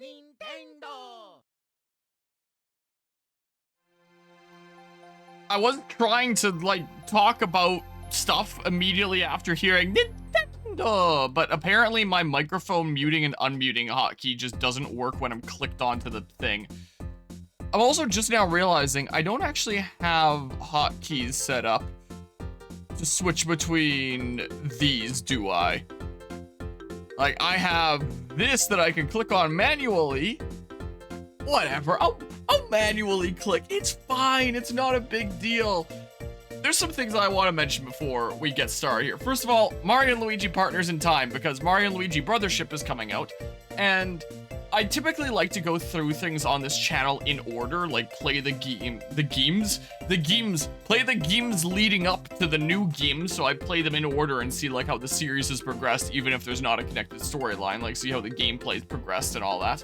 Nintendo. I wasn't trying to, like, talk about stuff immediately after hearing Nintendo, but apparently my microphone muting and unmuting hotkey just doesn't work when I'm clicked onto the thing. I'm also just now realizing I don't actually have hotkeys set up to switch between these, do I? Like, I have this that I can click on manually. Whatever, I'll manually click. It's fine, it's not a big deal. There's some things I want to mention before we get started here. First of all, Mario and Luigi Partners in Time, because Mario and Luigi Brothership is coming out, and I typically like to go through things on this channel in order, like play the games leading up to the new games, so I play them in order and see like how the series has progressed, even if there's not a connected storyline, like see how the gameplay's progressed and all that.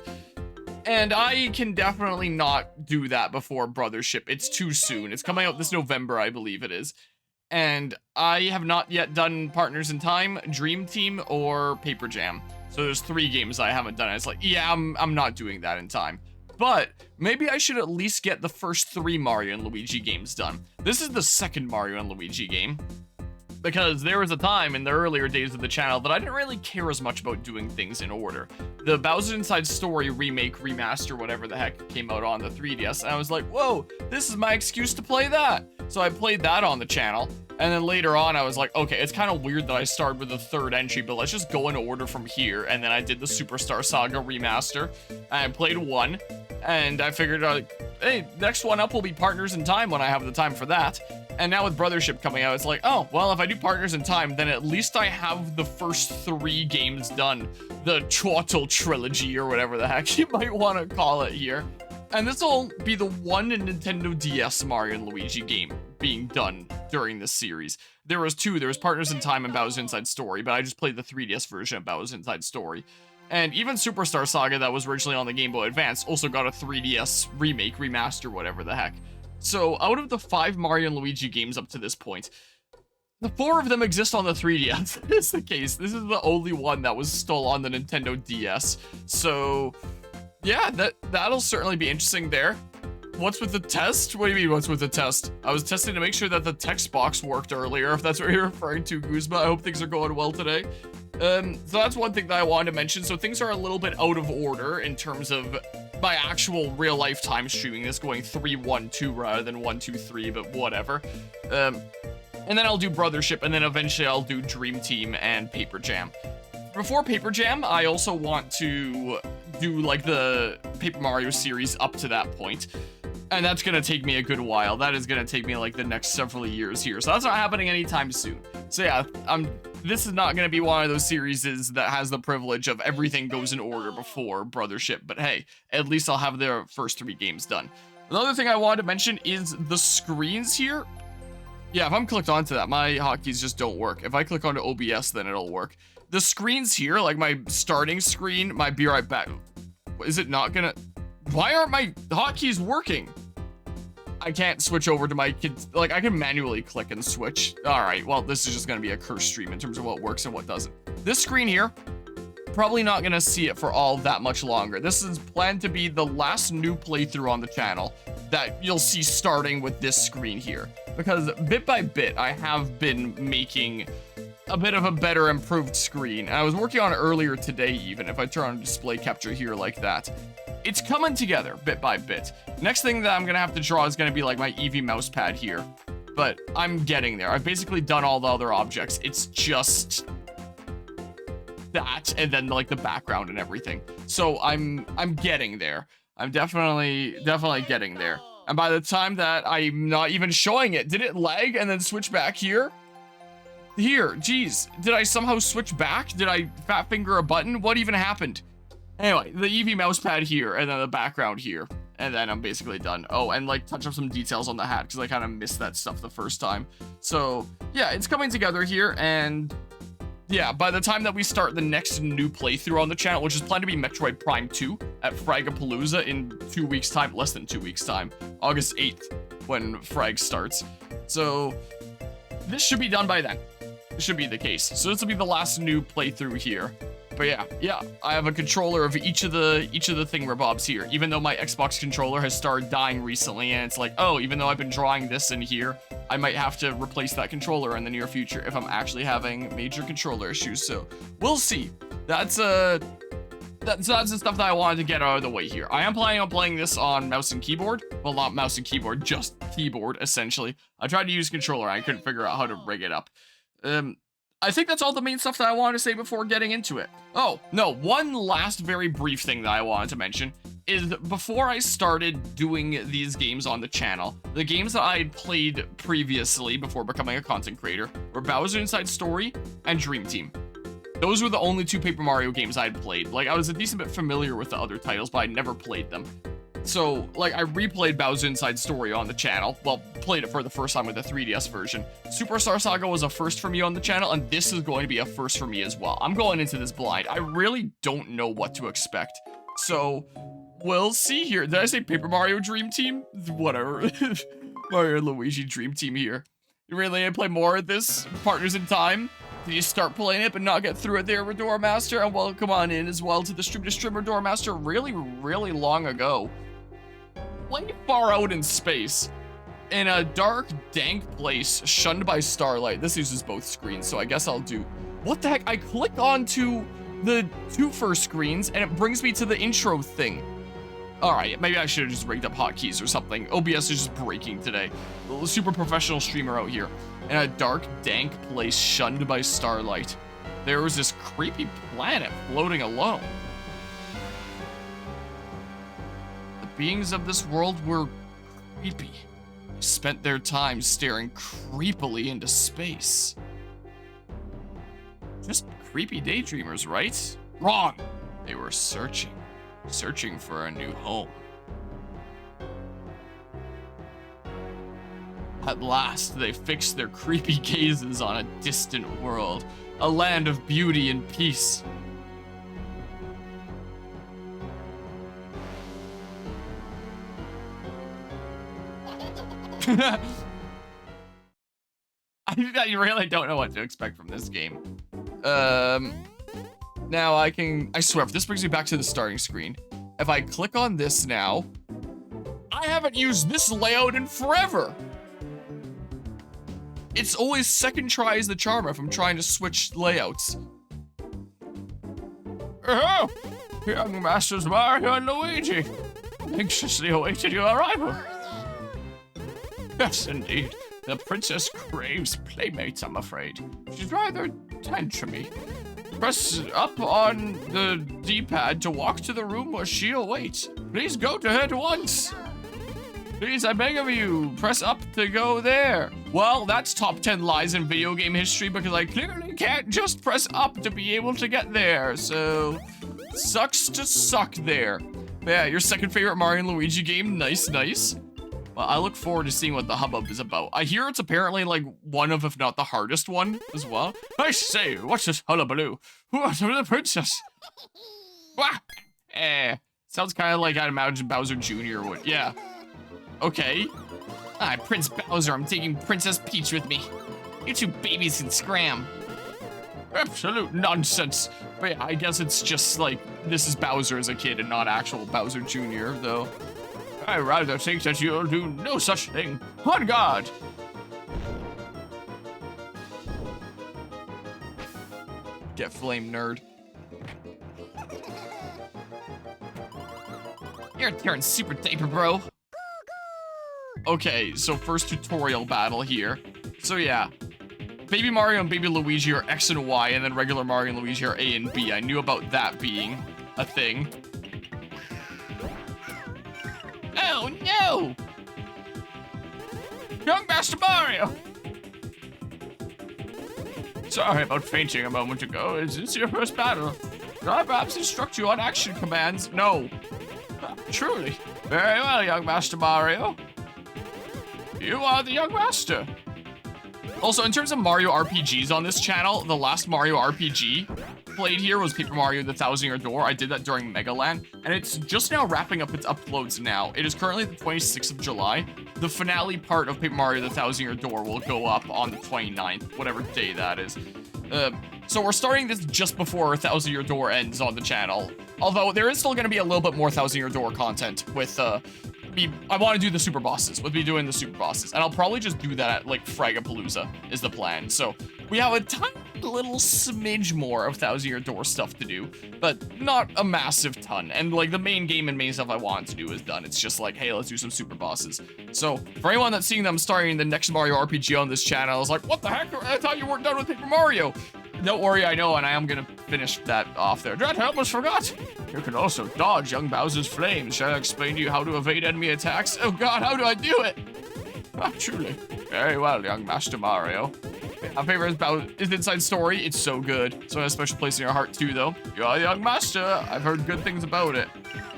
And I can definitely not do that before Brothership. It's too soon. It's coming out this November, I believe it is. And I have not yet done Partners in Time, Dream Team, or Paper Jam. So there's 3 games I haven't done. It's like, yeah, I'm not doing that in time. But maybe I should at least get the first 3 Mario and Luigi games done. This is the second Mario and Luigi game, because there was a time in the earlier days of the channel that I didn't really care as much about doing things in order. The Bowser Inside Story remake, remaster, whatever the heck came out on the 3DS, and I was like, whoa, this is my excuse to play that. So I played that on the channel, and then later on I was like, okay, it's kind of weird that I started with the 3rd entry, but let's just go in order from here. And then I did the Superstar Saga remaster, and I played 1, and I figured, hey, next one up will be Partners in Time when I have the time for that. And now with Brothership coming out, it's like, oh, well, if I do Partners in Time, then at least I have the first 3 games done. The Chortle Trilogy, or whatever the heck you might want to call it here. And this will be the one Nintendo DS Mario and Luigi game being done during this series. There was 2. There was Partners in Time and Bowser Inside Story, but I just played the 3DS version of Bowser Inside Story. And even Superstar Saga that was originally on the Game Boy Advance also got a 3DS remake, remaster, whatever the heck. So, out of the 5 Mario and Luigi games up to this point, the 4 of them exist on the 3DS. That is the case. This is the only one that was still on the Nintendo DS. So, yeah, that'll certainly be interesting there. What's with the test? What do you mean, what's with the test? I was testing to make sure that the text box worked earlier, if that's what you're referring to, Guzma. I hope things are going well today. So that's one thing that I wanted to mention. So things are a little bit out of order in terms of my actual real-life time streaming this, going 3-1-2 rather than 1-2-3, but whatever. And then I'll do Brothership, and then eventually I'll do Dream Team and Paper Jam. Before Paper Jam, I also want to do, like, the Paper Mario series up to that point. And that's gonna take me a good while. That is gonna take me, like, the next several years here. So that's not happening anytime soon. So yeah, this is not gonna be one of those series that has the privilege of everything goes in order before Brothership. But hey, at least I'll have the first 3 games done. Another thing I wanted to mention is the screens here. Yeah, if I'm clicked onto that, my hotkeys just don't work. If I click onto OBS, then it'll work. The screens here, like my starting screen, my be right back. Is it not gonna... Why aren't my hotkeys working? I can't switch over to my kids. Like, I can manually click and switch. All right, well, this is just gonna be a curse stream in terms of what works and what doesn't. This screen here, probably not gonna see it for all that much longer. This is planned to be the last new playthrough on the channel that you'll see starting with this screen here. Because bit by bit, I have been making a bit of a better improved screen. And I was working on it earlier today even, if I turn on display capture here like that. It's coming together bit by bit. Next thing that I'm gonna have to draw is gonna be like my Eevee mouse pad here. But I'm getting there. I've basically done all the other objects. It's just that, and then like the background and everything. So I'm getting there. I'm definitely getting there. And by the time that I'm not even showing it, did it lag and then switch back here? Here, geez, did I somehow switch back? Did I fat finger a button? What even happened? Anyway, the Eevee mouse pad here, and then the background here, and then I'm basically done. Oh, and like touch up some details on the hat, because I kind of missed that stuff the first time. So yeah, it's coming together here, and yeah, by the time that we start the next new playthrough on the channel, which is planned to be Metroid Prime 2 at Fragapalooza in 2 weeks time, less than 2 weeks time, August 8th, when Frag starts. So this should be done by then. It should be the case. So this will be the last new playthrough here. But yeah, I have a controller of each of the thingamabobs here, even though my Xbox controller has started dying recently, and it's like, oh, even though I've been drawing this in here, I might have to replace that controller in the near future if I'm actually having major controller issues. So we'll see. That's the stuff that I wanted to get out of the way here. I am planning on playing this on mouse and keyboard. Well, not mouse and keyboard, just keyboard, essentially. I tried to use controller, I couldn't figure out how to rig it up. I think that's all the main stuff that I wanted to say before getting into it. Oh, no, one last very brief thing that I wanted to mention is before I started doing these games on the channel, the games that I had played previously before becoming a content creator were Bowser Inside Story and Dream Team. Those were the only two Paper Mario games I had played. Like, I was a decent bit familiar with the other titles, but I never played them. So, like, I replayed Bowser Inside Story on the channel. Well, played it for the first time with the 3DS version. Superstar Saga was a first for me on the channel, and this is going to be a first for me as well. I'm going into this blind. I really don't know what to expect. So, we'll see here. Did I say Paper Mario Dream Team? Whatever. Mario Luigi Dream Team here. You really need to play more of this? Partners in Time? Did you start playing it but not get through it there, Door Master? And welcome on in as well to the Stream to Streamer Door Master really, really long ago. Way far out in space. In a dark, dank place, shunned by starlight. This uses both screens, so I guess I'll do... What the heck? I click onto the two first screens, and it brings me to the intro thing. Alright, maybe I should have just rigged up hotkeys or something. OBS is just breaking today. A little super professional streamer out here. In a dark, dank place, shunned by starlight. There was this creepy planet floating alone. Beings of this world were creepy. They spent their time staring creepily into space. Just creepy daydreamers, right? Wrong! They were searching for a new home. At last, they fixed their creepy gazes on a distant world, a land of beauty and peace. I really don't know what to expect from this game. Now I swear, if this brings me back to the starting screen, if I click on this now, I haven't used this layout in forever. It's always second try is the charm if I'm trying to switch layouts. Oh, young masters Mario and Luigi, anxiously awaited your arrival. Yes, indeed. The princess craves playmates, I'm afraid. She's rather tantrumy. Press up on the D-pad to walk to the room where she awaits. Please go to her at once. Please, I beg of you, press up to go there. Well, that's top 10 lies in video game history because I clearly can't just press up to be able to get there. So, sucks to suck there. But yeah, your second favorite Mario and Luigi game, nice, nice. Well, I look forward to seeing what the hubbub is about. I hear it's apparently like one of, if not the hardest one as well. I say, what's this hullabaloo? What of the princess? Wah! Sounds kind of like I'd imagine Bowser Jr. would. Yeah. Okay. I'm Prince Bowser. I'm taking Princess Peach with me. You two babies can scram. Absolute nonsense. But yeah, I guess it's just like, this is Bowser as a kid and not actual Bowser Jr. though. I rather think that you'll do no such thing. On guard! Get flame, nerd. Your turn, Super Taper Bro. Okay, so first tutorial battle here. So yeah, Baby Mario and Baby Luigi are X and Y, and then regular Mario and Luigi are A and B. I knew about that being a thing. Oh no! Young Master Mario! Sorry about fainting a moment ago. Is this your first battle? Can I perhaps instruct you on action commands? No. Truly. Very well, young Master Mario. You are the young master. Also, in terms of Mario RPGs on this channel, the last Mario RPG played here was Paper Mario the Thousand Year Door. I did that during Mega Land, and it's just now wrapping up its uploads now. It is currently the 26th of July. The finale part of Paper Mario the Thousand Year Door will go up on the 29th, whatever day that is. So we're starting this just before 1,000 Year Door ends on the channel. Although there is still going to be a little bit more 1,000 Year Door content with, I want to do the super bosses, with me doing the super bosses. And I'll probably just do that at, like, Fragapalooza is the plan. So we have a tiny little smidge more of 1,000 Year Door stuff to do, but not a massive ton. And, like, the main game and main stuff I want to do is done. It's just like, hey, let's do some super bosses. So for anyone that's seeing them starting the next Mario RPG on this channel, is like, what the heck? I thought you weren't done with Paper Mario. Don't worry, I know, and I am gonna finish that off there. Drat, I almost forgot. You can also dodge young Bowser's flames. Shall I explain to you how to evade enemy attacks? Oh god, how do I do it? Ah, truly. Very well, young Master Mario. My favorite is Inside Story. It's so good. So it has a special place in your heart too, though. You're a young master. I've heard good things about it.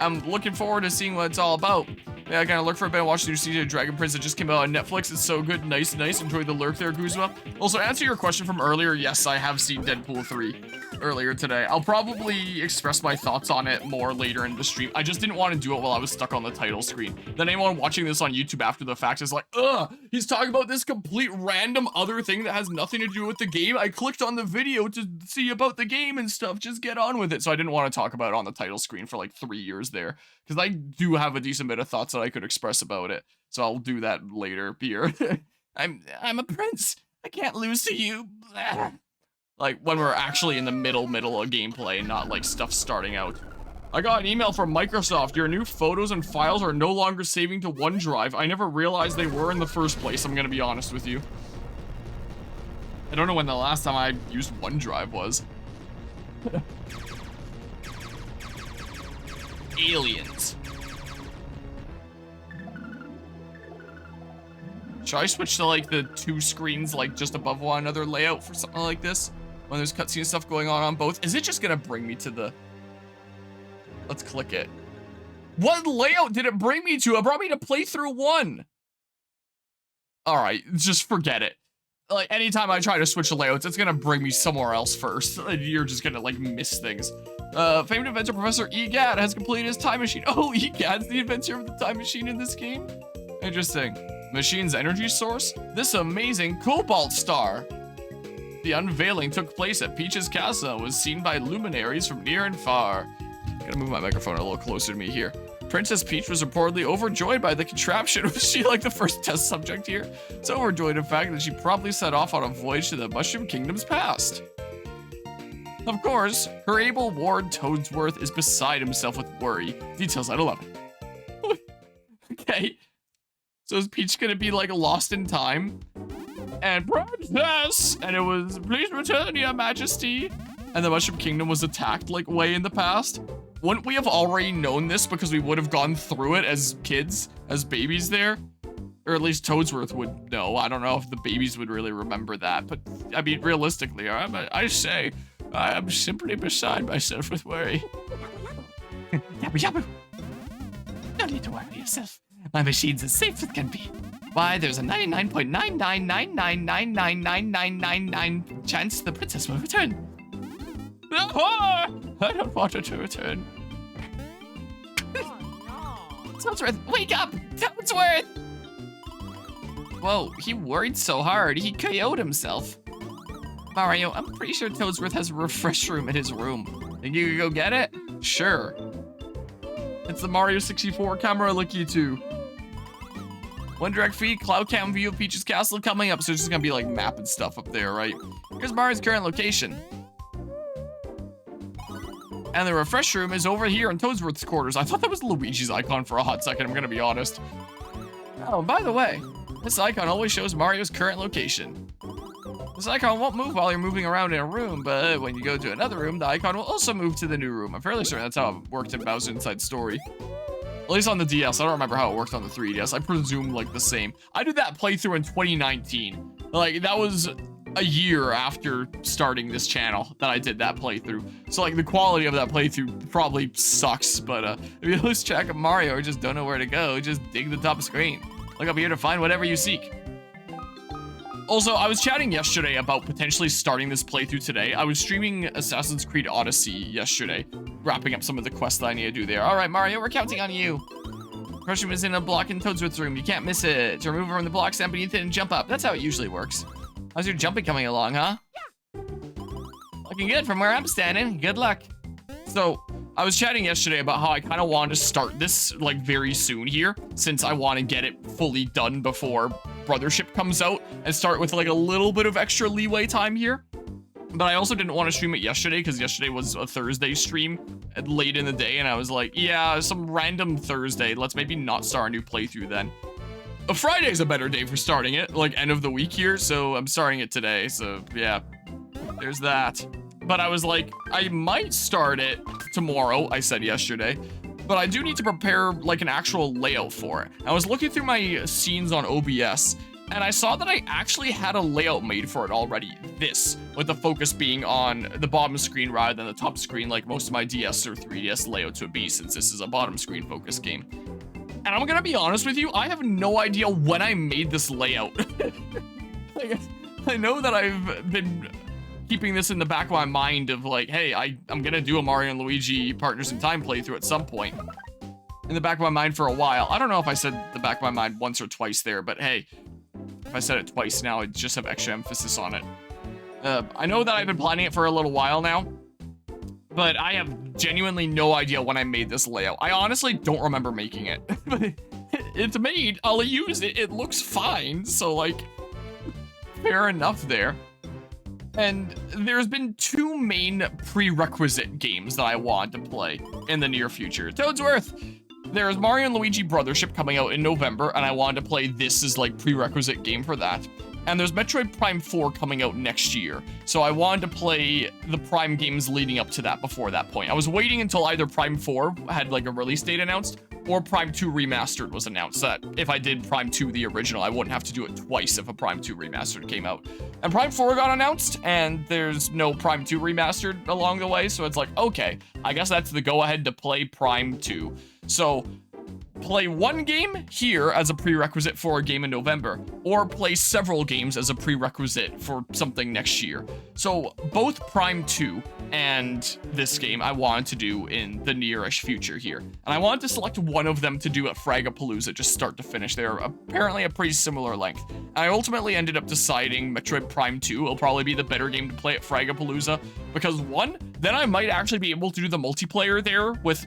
I'm looking forward to seeing what it's all about. Yeah, I kind of look for a bit and watch the new season of Dragon Prince that just came out on Netflix. It's so good. Nice. Enjoyed the lurk there, Guzma. Also, answer your question from earlier. Yes, I have seen Deadpool 3 earlier today. I'll probably express my thoughts on it more later in the stream. I just didn't want to do it while I was stuck on the title screen. Then anyone watching this on YouTube after the fact is like, ugh, he's talking about this complete random other thing that has nothing to do with the game. I clicked on the video to see about the game and stuff. Just get on with it. So I didn't want to talk about it on the title screen for like 3 years there, because I do have a decent bit of thoughts that I could express about it. So I'll do that later here. I'm a prince. I can't lose to you. Like when we're actually in the middle of gameplay, not like stuff starting out. I got an email from Microsoft. Your new photos and files are no longer saving to OneDrive. I never realized they were in the first place. I'm gonna be honest with you. I don't know when the last time I used OneDrive was. Aliens. Should I switch to like the 2 screens like just above one another layout for something like this? When there's cutscene stuff going on both? Is it just gonna bring me to the... Let's click it. What layout did it bring me to? It brought me to playthrough 1. Alright, just forget it. Like, anytime I try to switch the layouts, it's gonna bring me somewhere else first. You're just gonna, like, miss things. Famed inventor Professor Egad has completed his time machine. Oh, Egad's the inventor of the time machine in this game? Interesting. Machine's energy source? This amazing cobalt star. The unveiling took place at Peach's castle and was seen by luminaries from near and far. Gotta move my microphone a little closer to me here. Princess Peach was reportedly overjoyed by the contraption. Was she like the first test subject here? So overjoyed, in fact, that she promptly set off on a voyage to the Mushroom Kingdom's past. Of course, her able ward Toadsworth is beside himself with worry. Details at 11. Okay. So is Peach gonna be like lost in time? And princess! And it was, please return, your majesty. And the Mushroom Kingdom was attacked like way in the past. Wouldn't we have already known this because we would have gone through it as kids, as babies there? Or at least Toadsworth would know. I don't know if the babies would really remember that. But, I mean, realistically, I say, I am simply beside myself with worry. Yabba yabba. No need to worry yourself. My machine's as safe as can be. Why, there's a 99.99999999999 chance the princess will return. I don't want her to return. Oh, no. Toadsworth, wake up! Toadsworth! Whoa, he worried so hard, he KO'd himself. Mario, I'm pretty sure Toadsworth has a refresh room in his room. Think you could go get it? Sure. It's the Mario 64 camera looky too. One direct feed, cloud cam view of Peach's castle coming up, so it's just gonna be like map and stuff up there, right? Here's Mario's current location. And the refresh room is over here in Toadsworth's quarters. I thought that was Luigi's icon for a hot second, I'm gonna be honest. Oh, by the way, this icon always shows Mario's current location. This icon won't move while you're moving around in a room, but when you go to another room, the icon will also move to the new room. I'm fairly certain that's how it worked in Bowser Inside Story. At least on the DS. I don't remember how it worked on the 3DS. I presume like the same. I did that playthrough in 2019. Like that was a year after starting this channel that I did that playthrough. So like the quality of that playthrough probably sucks, but if you lose track of Mario or just don't know where to go, just dig the top screen. Look up here to find whatever you seek. Also, I was chatting yesterday about potentially starting this playthrough today. I was streaming Assassin's Creed Odyssey yesterday, wrapping up some of the quests that I need to do there. All right, Mario, we're counting on you. Crushing is in a block in Toadsworth's room. You can't miss it. To remove her from the block, stand beneath it and jump up. That's how it usually works. How's your jumping coming along, huh? looking good from where I'm standing. Good luck. So, I was chatting yesterday about how I kind of wanted to start this, like, very soon here, since I want to get it fully done before Brothership comes out, and start with, like, a little bit of extra leeway time here. But I also didn't want to stream it yesterday, because yesterday was a Thursday stream late in the day, and I was like, yeah, some random Thursday. Let's maybe not start a new playthrough then. A Friday's a better day for starting it, like, end of the week here, so I'm starting it today, so, yeah. There's that. But I was like, I might start it tomorrow, I said yesterday, but I do need to prepare like an actual layout for it. I was looking through my scenes on OBS, and I saw that I actually had a layout made for it already. This, with the focus being on the bottom screen rather than the top screen like most of my DS or 3DS layouts would be, since this is a bottom screen focus game. And I'm gonna be honest with you, I have no idea when I made this layout. Like, I know that I've been keeping this in the back of my mind of like, hey, I'm gonna do a Mario and Luigi Partners in Time playthrough at some point. In the back of my mind for a while. I don't know if I said the back of my mind once or twice there, but hey, if I said it twice now, I just have extra emphasis on it. I know that I've been planning it for a little while now, but I have genuinely no idea when I made this layout. I honestly don't remember making it. It's made, I'll use it, it looks fine, so like, fair enough there. And there's been two main prerequisite games that I want to play in the near future. Toadsworth! There's Mario and Luigi Brothership coming out in November, and I wanted to play this as like prerequisite game for that. And there's Metroid Prime 4 coming out next year, so I wanted to play the Prime games leading up to that before that point. I was waiting until either Prime 4 had like a release date announced, or Prime 2 Remastered was announced, that if I did Prime 2 the original, I wouldn't have to do it twice if a Prime 2 Remastered came out. And Prime 4 got announced, and there's no Prime 2 Remastered along the way, so it's like, okay, I guess that's the go-ahead to play Prime 2. So, play one game here as a prerequisite for a game in November, or play several games as a prerequisite for something next year. So both Prime 2 and this game I wanted to do in the nearish future here. And I wanted to select one of them to do at Fragapalooza, just start to finish. They're apparently a pretty similar length. And I ultimately ended up deciding Metroid Prime 2 will probably be the better game to play at Fragapalooza, because one, then I might actually be able to do the multiplayer there with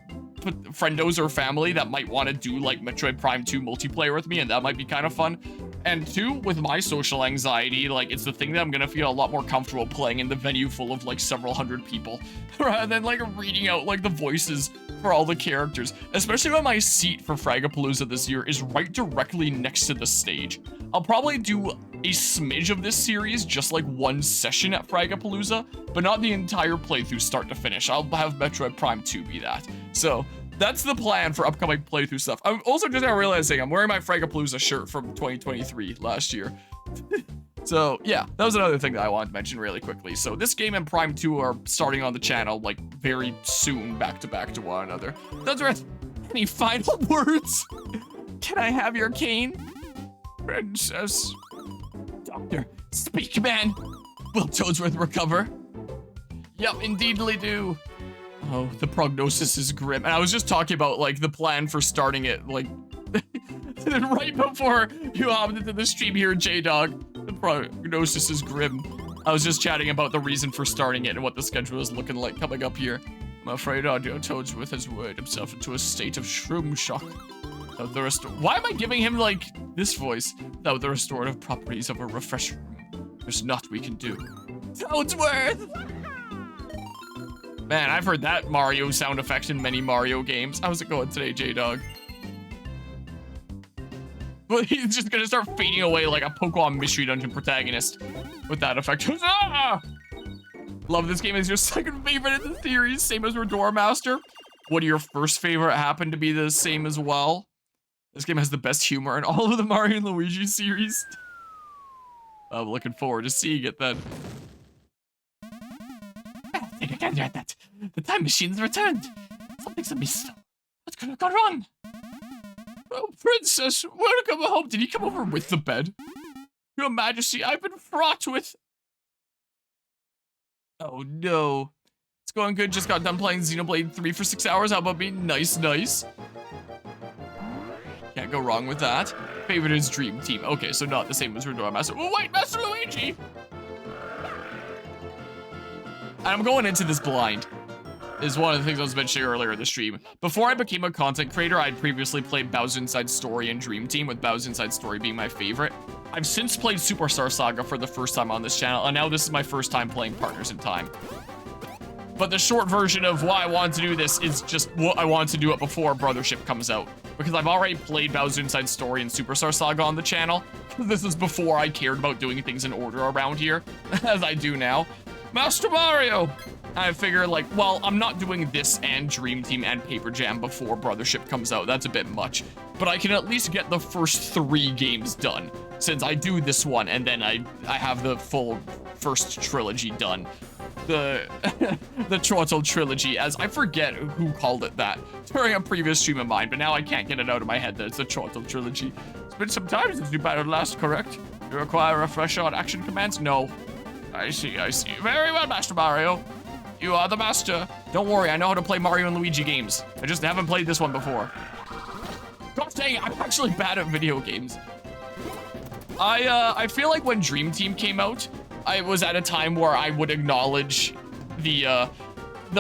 friendos or family that might want to do like Metroid Prime 2 multiplayer with me, and that might be kind of fun. And two, with my social anxiety, like, it's the thing that I'm gonna feel a lot more comfortable playing in the venue full of like several hundred people rather than like reading out like the voices for all the characters, especially when my seat for Fragapalooza this year is right directly next to the stage. I'll probably do a smidge of this series, just like one session at Fragapalooza, but not the entire playthrough start to finish. I'll have Metroid Prime 2 be that. So that's the plan for upcoming playthrough stuff. I'm also just now realizing I'm wearing my Fragapalooza shirt from 2023 last year. So yeah, that was another thing that I wanted to mention really quickly. So this game and Prime 2 are starting on the channel like very soon, back to back to one another. Toadsworth, any final words? Can I have your cane? Princess. Doctor, speak, man. Will Toadsworth recover? Yep, indeedly do. Oh, the prognosis is grim. And I was just talking about like the plan for starting it, like right before you hopped into the stream here, J-Dog. The prognosis is grim. I was just chatting about the reason for starting it and what the schedule is looking like coming up here. I'm afraid Audio Toadsworth has worried himself into a state of shroom shock. Why am I giving him like this voice? Without the restorative properties of a refresher room, there's naught we can do. Toadsworth! Man, I've heard that Mario sound effect in many Mario games. How's it going today, J-Dog? Well, he's just gonna start fading away like a Pokemon Mystery Dungeon protagonist with that effect. Ah! Love this game. Is your second favorite in the series, same as Redora Master? What are your first favorite happen to be the same as well? This game has the best humor in all of the Mario and Luigi series. I'm looking forward to seeing it then. Take a gander at that. The time machine's returned. Something's amiss. What could have gone wrong? Oh, Princess, welcome home. Did he come over with the bed? Your Majesty, I've been fraught with... Oh, no. It's going good. Just got done playing Xenoblade 3 for 6 hours. How about me? Nice, nice. Can't go wrong with that. Favorite is Dream Team. Okay, so not the same as Redora Master. Oh, wait, Master Luigi! I'm going into this blind, is one of the things I was mentioning earlier in the stream. Before I became a content creator, I'd previously played Bowser Inside Story and Dream Team, with Bowser Inside Story being my favorite. I've since played Superstar Saga for the first time on this channel, and now this is my first time playing Partners in Time. But the short version of why I wanted to do this is just what I wanted to do it before Brothership comes out. Because I've already played Bowser Inside Story and Superstar Saga on the channel. This is before I cared about doing things in order around here, as I do now. Master Mario! I figure, like, well, I'm not doing this and Dream Team and Paper Jam before Brothership comes out. That's a bit much. But I can at least get the first 3 games done, since I do this one, and then I have the full first trilogy done. The Trottle trilogy, as I forget who called it that during a previous stream of mine, but now I can't get it out of my head that it's the Trottle trilogy. It's been some time since you battled last, correct? You require a refresher on action commands? No. I see, I see. Very well, Master Mario. You are the master. Don't worry, I know how to play Mario and Luigi games. I just haven't played this one before. God dang it, I'm actually bad at video games. I feel like when Dream Team came out, I was at a time where I would acknowledge the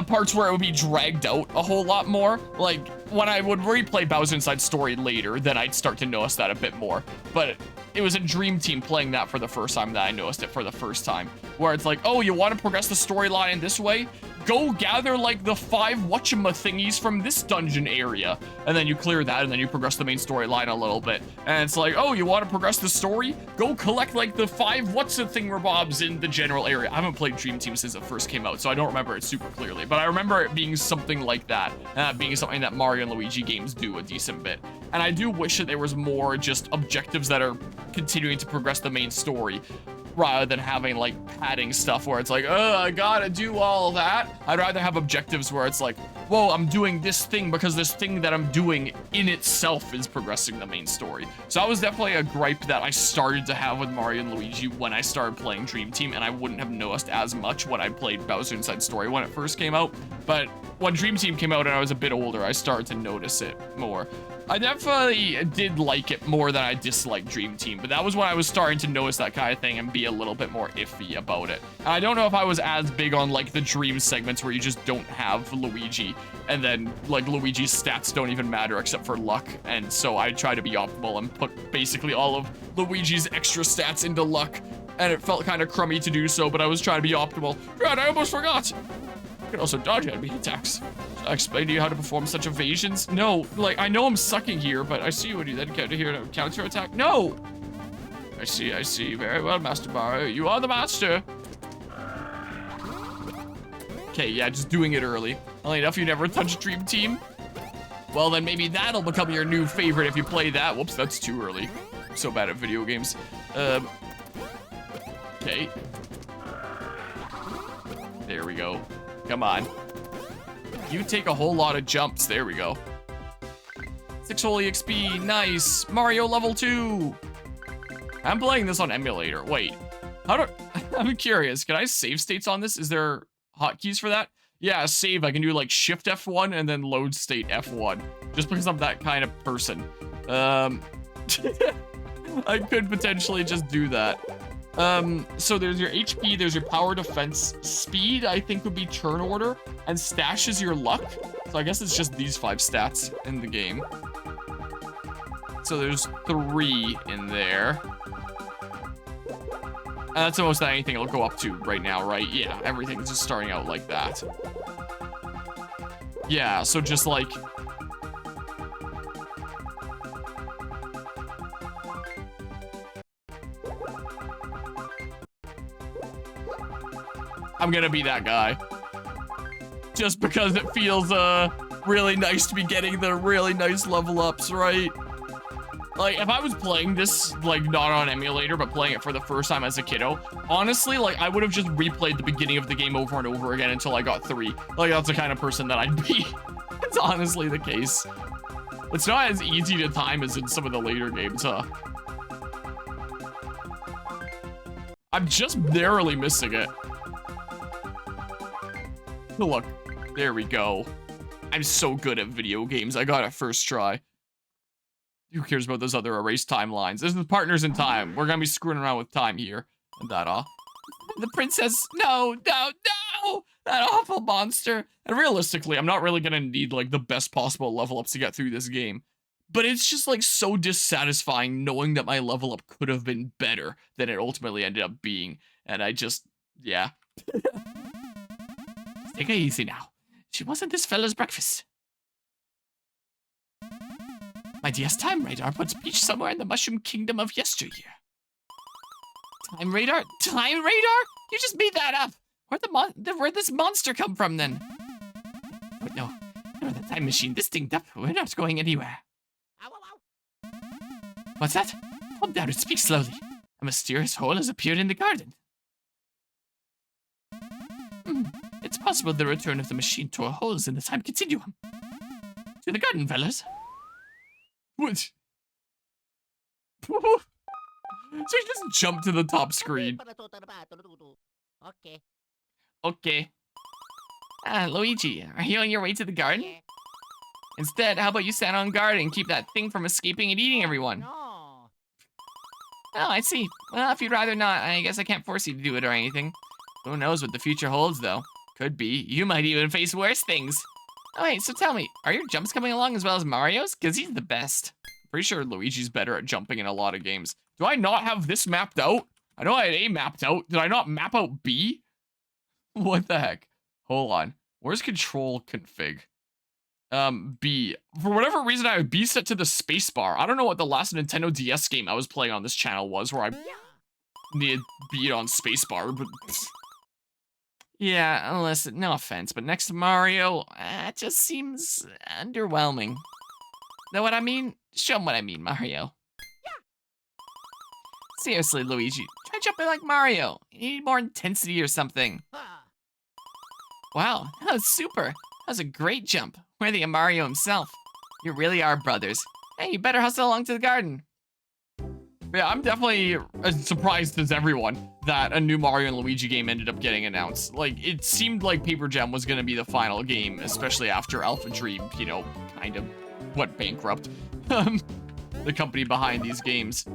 parts where it would be dragged out a whole lot more. Like, when I would replay Bowser Inside Story later, then I'd start to notice that a bit more. But it was a Dream Team playing that for the first time that I noticed it for the first time. Where it's like, oh, you want to progress the storyline this way? Go gather, like, the 5 whatchama thingies from this dungeon area. And then you clear that, and then you progress the main storyline a little bit. And it's like, oh, you want to progress the story? Go collect, like, the 5 what's-a-thingamabobs in the general area. I haven't played Dream Team since it first came out, so I don't remember it super clearly. But I remember it being something like that. Being something that Mario and Luigi games do a decent bit. And I do wish that there was more just objectives that are continuing to progress the main story, rather than having, like, padding stuff where it's like, oh, I gotta do all that. I'd rather have objectives where it's like, whoa, I'm doing this thing because this thing that I'm doing in itself is progressing the main story. So that was definitely a gripe that I started to have with Mario and Luigi when I started playing Dream Team, and I wouldn't have noticed as much when I played Bowser Inside Story when it first came out. But when Dream Team came out and I was a bit older, I started to notice it more. I definitely did like it more than I disliked Dream Team, but that was when I was starting to notice that kind of thing and be a little bit more iffy about it. And I don't know if I was as big on, like, the Dream segments where you just don't have Luigi, and then, like, Luigi's stats don't even matter except for luck, and so I try to be optimal and put basically all of Luigi's extra stats into luck, and it felt kind of crummy to do so, but I was trying to be optimal. God, I almost forgot! You can also dodge enemy attacks. Should I explain to you how to perform such evasions? No, like, I know I'm sucking here, but I see you when you then get to here to counter attack. No! I see. Very well, Master Mario. You are the master. Okay, yeah, just doing it early. Only enough you never touched Dream Team? Well, then maybe that'll become your new favorite if you play that. Whoops, that's too early. I'm so bad at video games. Okay. There we go. Come on. You take a whole lot of jumps. There we go. 6 holy XP. Nice. Mario level 2. I'm playing this on Emulator. Wait. I'm curious. Can I save states on this? Is there hotkeys for that? Yeah, save. I can do, like, Shift F1 and then load state F1. Just because I'm that kind of person. I could potentially just do that. So there's your HP, there's your power defense, speed, I think would be turn order, and stash is your luck. So I guess it's just these 5 stats in the game. So there's 3 in there. And that's almost anything it'll go up to right now, right? Yeah, everything's just starting out like that. Yeah, so just like... I'm gonna be that guy. Just because it feels, really nice to be getting the really nice level ups, right? Like, if I was playing this, like, not on Emulator, but playing it for the first time as a kiddo, honestly, like, I would have just replayed the beginning of the game over and over again until I got 3. Like, that's the kind of person that I'd be. It's honestly the case. It's not as easy to time as in some of the later games, huh? I'm just narrowly missing it. Look, there we go. I'm so good at video games. I got it first try. Who cares about those other erased timelines? This is Partners in Time. We're gonna be screwing around with time here. And that, The princess, no. That awful monster. And realistically, I'm not really gonna need like the best possible level ups to get through this game. But it's just like so dissatisfying knowing that my level up could have been better than it ultimately ended up being. And I just, yeah. Take it easy now. She wasn't this fella's breakfast. My DS Time Radar puts Peach somewhere in the Mushroom Kingdom of yesteryear. Time Radar? Time Radar? You just made that up. Where'd this monster come from then? Wait, no. The time machine. This thing up. We're not going anywhere. What's that? Calm down and speak slowly. A mysterious hole has appeared in the garden. It's possible the return of the machine tore holes in the time continuum. To the garden, fellas. What? So he just jumped to the top screen. Okay. Luigi, are you on your way to the garden? Instead, how about you stand on guard and keep that thing from escaping and eating everyone? Oh, I see. Well, if you'd rather not, I guess I can't force you to do it or anything. Who knows what the future holds, though? Could be. You might even face worse things. Oh, wait, so tell me, are your jumps coming along as well as Mario's? Because he's the best. Pretty sure Luigi's better at jumping in a lot of games. Do I not have this mapped out? I know I had A mapped out. Did I not map out B? What the heck? Hold on. Where's control config? B. For whatever reason, I have B set to the spacebar. I don't know what the last Nintendo DS game I was playing on this channel was, where I needed B on spacebar, but... Yeah, listen, no offense, but next to Mario, it just seems underwhelming. Know what I mean? Show 'em what I mean, Mario. Seriously, Luigi, try jumping like Mario. You need more intensity or something. Wow, that was super. That was a great jump. Worthy of Mario himself. You really are brothers. Hey, you better hustle along to the garden. Yeah, I'm definitely as surprised as everyone that a new Mario and Luigi game ended up getting announced. Like, it seemed like Paper Gem was gonna be the final game, especially after AlphaDream, you know, kind of went bankrupt. The company behind these games.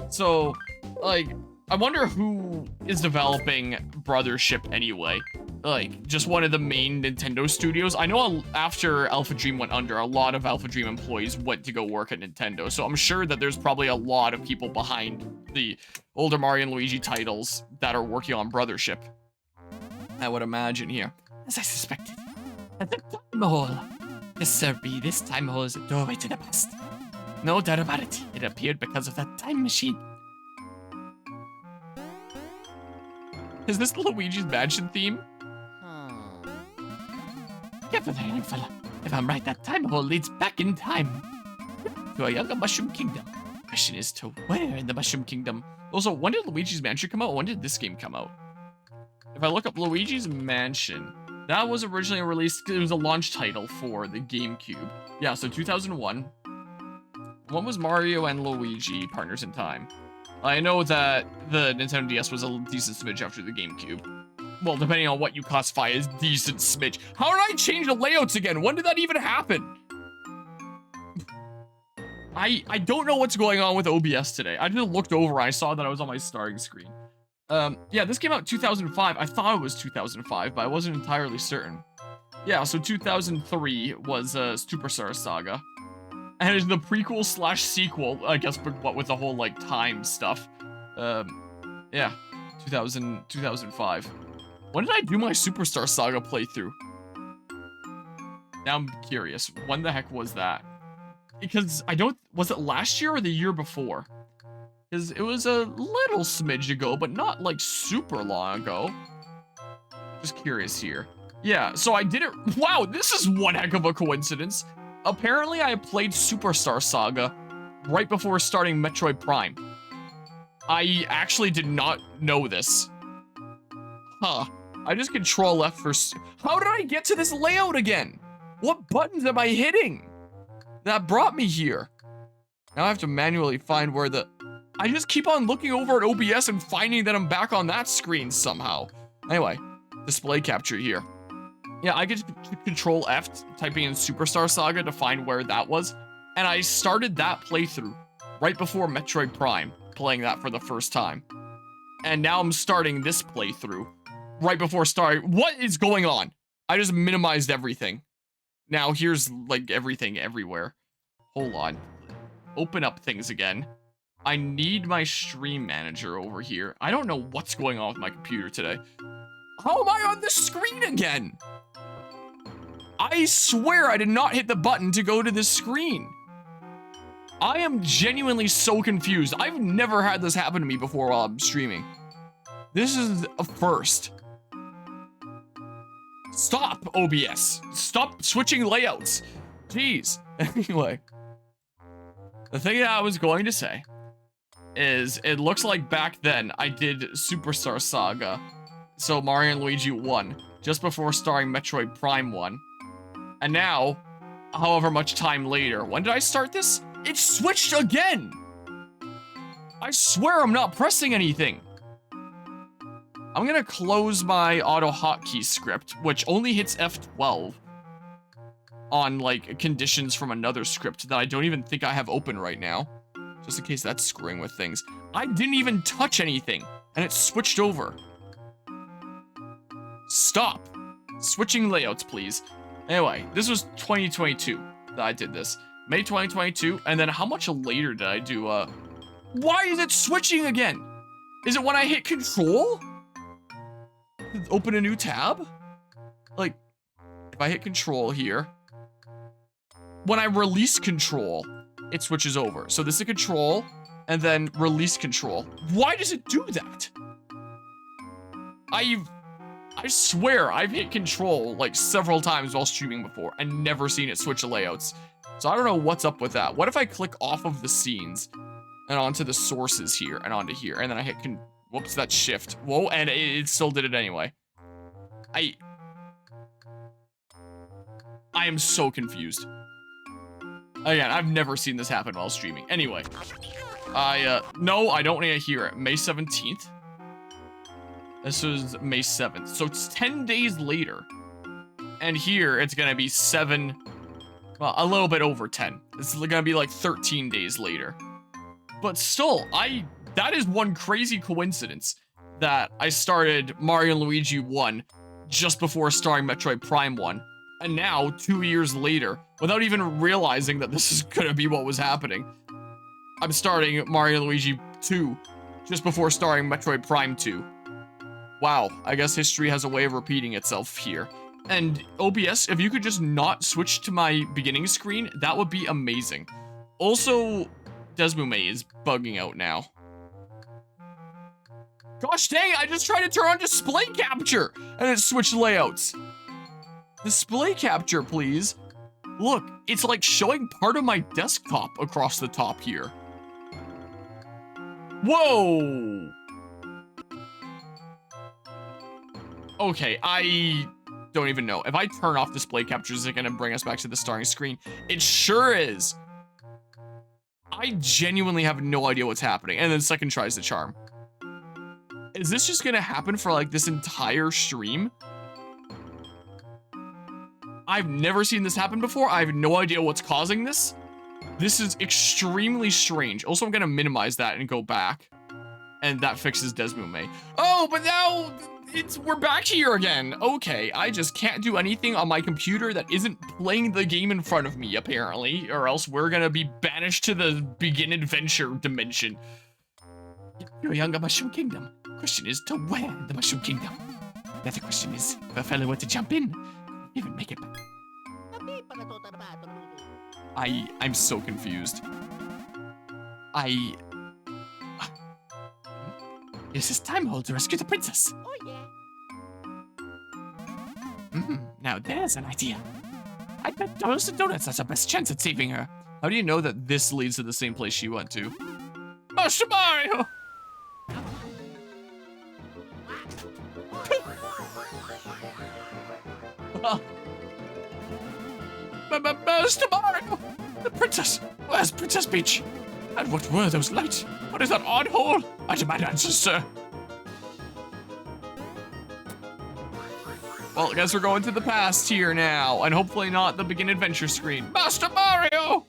So, like, I wonder who is developing Brothership anyway. Like, just one of the main Nintendo studios. I know after AlphaDream went under, a lot of AlphaDream employees went to go work at Nintendo, so I'm sure that there's probably a lot of people behind the older Mario and Luigi titles that are working on Brothership. I would imagine here. As I suspected. At the time hole. Yes, sir, B. This time hole is a doorway to the past. No doubt about it. It appeared because of that time machine. Is this Luigi's Mansion theme? Careful there, young fella. If I'm right, that time hole leads back in time to a younger Mushroom Kingdom. Question is to where in the Mushroom Kingdom? Also, when did Luigi's Mansion come out? When did this game come out? If I look up Luigi's Mansion, that was originally released, it was a launch title for the GameCube. Yeah, so 2001. When was Mario and Luigi Partners in Time? I know that the Nintendo DS was a decent smidge after the GameCube. Well, depending on what you classify as decent smidge. How did I change the layouts again? When did that even happen? I don't know what's going on with OBS today. I just looked over and I saw that I was on my starting screen. Yeah, this came out 2005. I thought it was 2005, but I wasn't entirely certain. Yeah, so 2003 was Superstar Saga. And it's the prequel slash sequel, I guess, but what with the whole, like, time stuff. Yeah, 2005. When did I do my Superstar Saga playthrough? Now I'm curious. When the heck was that? Because I don't... Was it last year or the year before? Because it was a little smidge ago, but not, like, super long ago. Just curious here. Yeah, so I did it... Wow, this is one heck of a coincidence. Apparently, I played Superstar Saga right before starting Metroid Prime. I actually did not know this. Huh. I just Control F for... How did I get to this layout again? What buttons am I hitting? That brought me here. Now I have to manually find where the... I just keep on looking over at OBS and finding that I'm back on that screen somehow. Anyway, display capture here. Yeah, I get to Control F, typing in Superstar Saga to find where that was. And I started that playthrough right before Metroid Prime, playing that for the first time. And now I'm starting this playthrough right before starting. What is going on? I just minimized everything. Now here's like everything everywhere. Hold on. Open up things again. I need my stream manager over here. I don't know what's going on with my computer today. How am I on the screen again? I swear I did not hit the button to go to this screen. I am genuinely so confused. I've never had this happen to me before while I'm streaming. This is a first. Stop, OBS. Stop switching layouts. Jeez. Anyway. The thing that I was going to say is it looks like back then I did Superstar Saga. So Mario and Luigi 1. Just before starting Metroid Prime 1. And now, however much time later, when did I start this? It switched again! I swear I'm not pressing anything. I'm gonna close my auto hotkey script, which only hits F12 on like conditions from another script that I don't even think I have open right now. Just in case that's screwing with things. I didn't even touch anything, and it switched over. Stop. Switching layouts, please. Anyway, this was 2022 that I did this. May 2022, and then how much later did I do, Why is it switching again? Is it when I hit control? Open a new tab? Like, if I hit control here, when I release control, it switches over. So this is control, and then release control. Why does it do that? I swear I've hit control like several times while streaming before and never seen it switch layouts. So I don't know what's up with that. What if I click off of the scenes and onto the sources here and onto here, and then I hit whoops, that's shift. Whoa, and it still did it anyway. I am so confused. Again, I've never seen this happen while streaming. Anyway, no, I don't need to hear it. May 17th. This was May 7th. So it's 10 days later. And here, it's gonna be well, a little bit over 10. It's gonna be like 13 days later. But still, that is one crazy coincidence that I started Mario and Luigi 1 just before starting Metroid Prime 1. And now, 2 years later, without even realizing that this is gonna be what was happening, I'm starting Mario and Luigi 2 just before starting Metroid Prime 2. Wow, I guess history has a way of repeating itself here. And OBS, if you could just not switch to my beginning screen, that would be amazing. Also, DeSmuME is bugging out now. Gosh dang, I just tried to turn on display capture and it switched layouts. Display capture, please. Look, it's like showing part of my desktop across the top here. Whoa! Okay, I don't even know. If I turn off display capture, is it gonna bring us back to the starting screen? It sure is. I genuinely have no idea what's happening. And then second tries the charm. Is this just gonna happen for like this entire stream? I've never seen this happen before. I have no idea what's causing this. This is extremely strange. Also, I'm gonna minimize that and go back. And that fixes DeSmuME. Oh, but now we're back here again. Okay, I just can't do anything on my computer that isn't playing the game in front of me, apparently, or else we're gonna be banished to the begin adventure dimension. You're young at Mushroom Kingdom. Question is to where the Mushroom Kingdom? The other question is, if a fella were to jump in, even make it. I'm so confused. Is this time hold to rescue the princess? Oh, yeah. Now there's an idea. I bet Donuts and Donuts has the best chance at saving her. How do you know that this leads to the same place she went to? Master Mario! Master Mario! The princess! Where's Princess Peach? And what were those lights? What is that odd hole? I demand answers, sir. Well, I guess we're going to the past here now, and hopefully not the begin adventure screen. Master Mario!